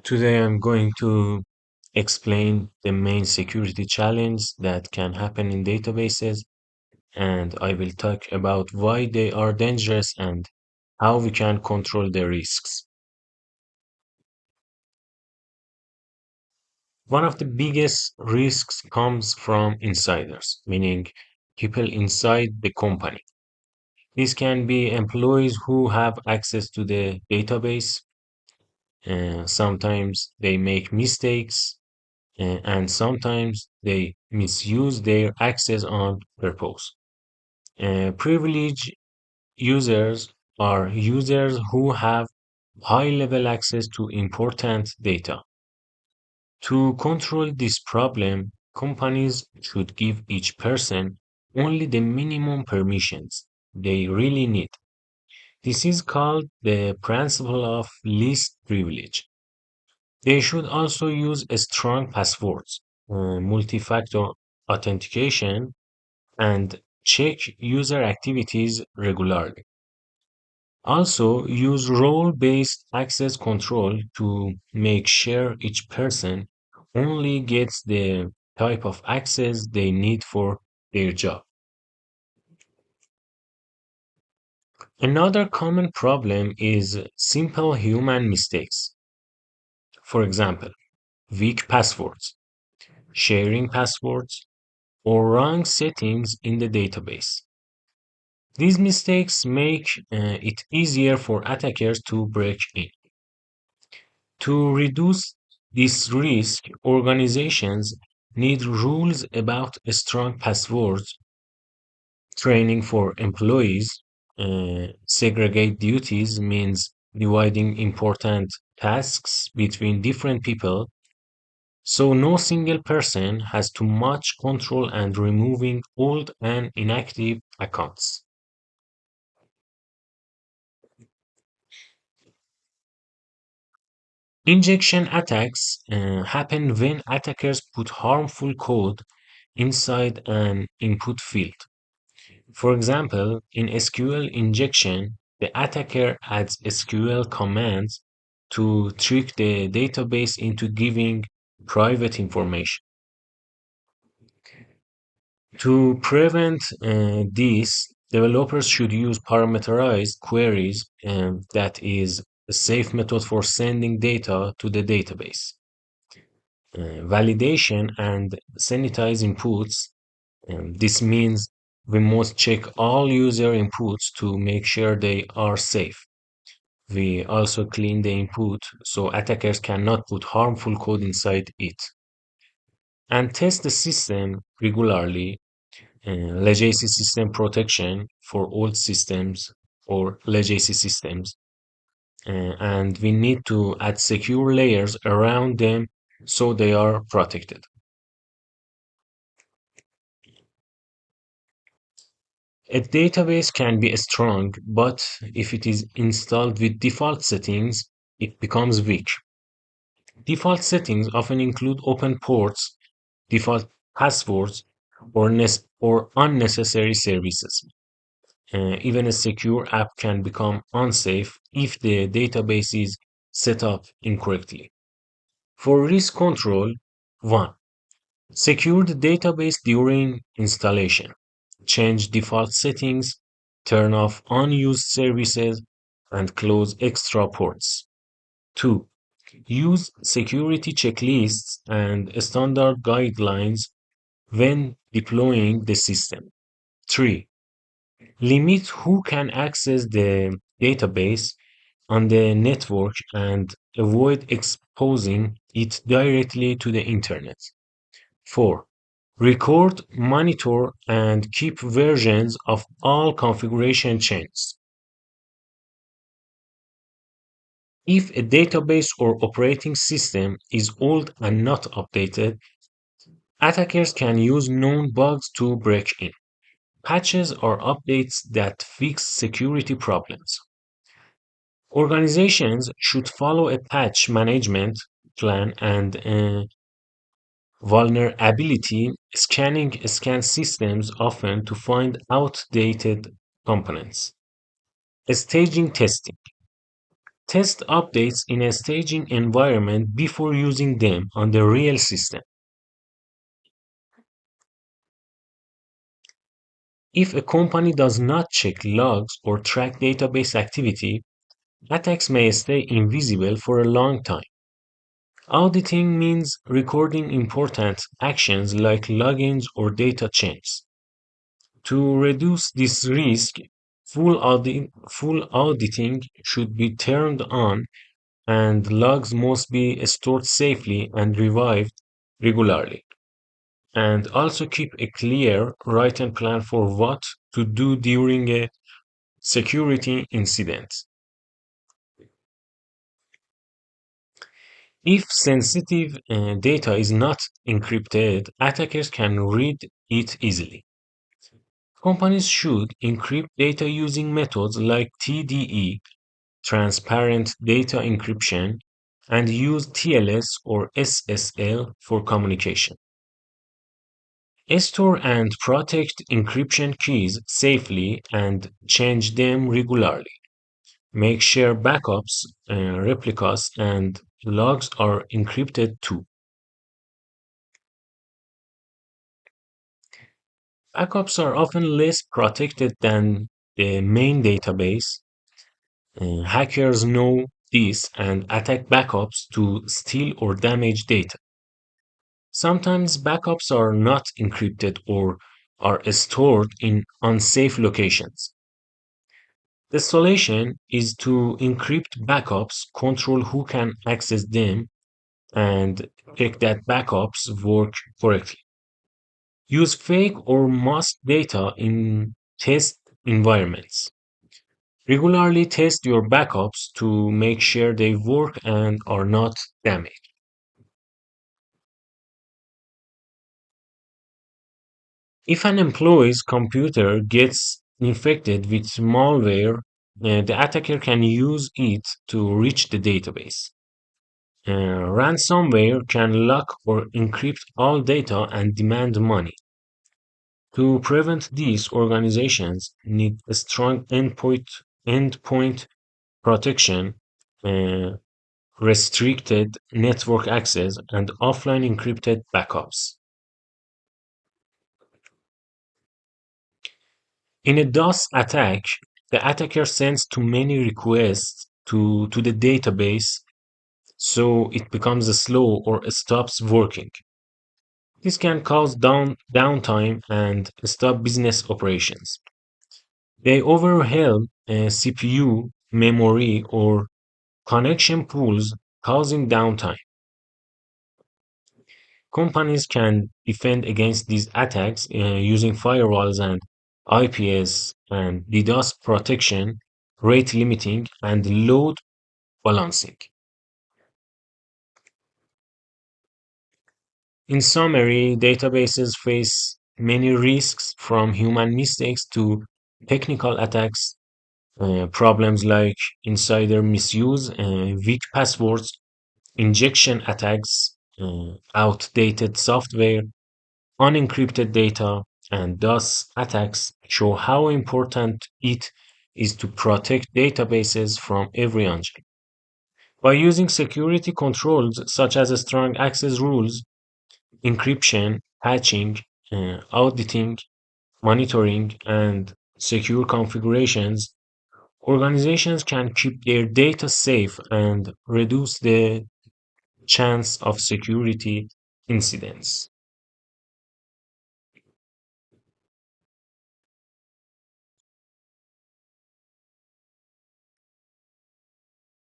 Today I'm going to explain the main security challenge that can happen in databases, and I will talk about why they are dangerous and how we can control the risks. One of the biggest risks comes from insiders, meaning people inside the company. These can be employees who have access to the database. Sometimes they make mistakes, and sometimes they misuse their access on purpose. Privileged users are users who have high level access to important data. To control this problem, companies should give each person only the minimum permissions they really need. This is called the principle of least privilege. They should also use strong passwords, multi-factor authentication, and check user activities regularly. Also, use role-based access control to make sure each person only gets the type of access they need for their job. Another common problem is simple human mistakes. For example, weak passwords, sharing passwords, or wrong settings in the database. These mistakes make it easier for attackers to break in. To reduce this risk, organizations need rules about strong passwords, training for employees, segregate duties means dividing important tasks between different people, so no single person has too much control and removing old and inactive accounts. Injection attacks happen when attackers put harmful code inside an input field. For example, in SQL injection, the attacker adds SQL commands to trick the database into giving private information. To prevent this, developers should use parameterized queries, that is a safe method for sending data to the database. Validation and sanitize inputs. This means we must check all user inputs to make sure they are safe. We also clean the input so attackers cannot put harmful code inside it. And test the system regularly. Legacy system protection for old systems or legacy systems. And we need to add secure layers around them so they are protected. A database can be strong, but if it is installed with default settings, it becomes weak. Default settings often include open ports, default passwords, or unnecessary services. Even a secure app can become unsafe if the database is set up incorrectly. For risk control, 1. Secure the database during installation. Change default settings, turn off unused services, and close extra ports. 2. Use security checklists and standard guidelines when deploying the system. 3. Limit who can access the database on the network and avoid exposing it directly to the internet. 4. Record, monitor, and keep versions of all configuration chains. If a database or operating system is old and not updated, attackers can use known bugs to break in. Patches are updates that fix security problems. Organizations should follow a patch management plan and vulnerability scanning scan systems often to find outdated components. Staging testing. Test updates in a staging environment before using them on the real system. If a company does not check logs or track database activity, attacks may stay invisible for a long time. Auditing means recording important actions like logins or data changes. To reduce this risk, full auditing should be turned on and logs must be stored safely and revived regularly. And also keep a clear written plan for what to do during a security incident. If sensitive data is not encrypted, attackers can read it easily. Companies should encrypt data using methods like TDE, transparent data encryption, and use TLS or SSL for communication. Store and protect encryption keys safely and change them regularly. Make sure backups, replicas, and logs are encrypted too. Backups are often less protected than the main database. Hackers know this and attack backups to steal or damage data. Sometimes backups are not encrypted or are stored in unsafe locations. The solution is to encrypt backups, control who can access them, and check that backups work correctly. Use fake or masked data in test environments. Regularly test your backups to make sure they work and are not damaged. If an employee's computer gets infected with malware, the attacker can use it to reach the database. Ransomware can lock or encrypt all data and demand money. To prevent these, organizations need a strong endpoint protection, uh, restricted network access, and offline encrypted backups. In a DOS attack, the attacker sends too many requests to the database, so it becomes slow or stops working. This can cause downtime and stop business operations. They overwhelm CPU, memory, or connection pools, causing downtime. Companies can defend against these attacks using firewalls and IPS and DDoS protection, rate limiting, and load balancing. In summary, databases face many risks from human mistakes to technical attacks, problems like insider misuse, weak passwords, injection attacks, outdated software, unencrypted data, and thus attacks show how important it is to protect databases from every engine. By using security controls such as strong access rules, encryption, patching, auditing, monitoring, and secure configurations, organizations can keep their data safe and reduce the chance of security incidents.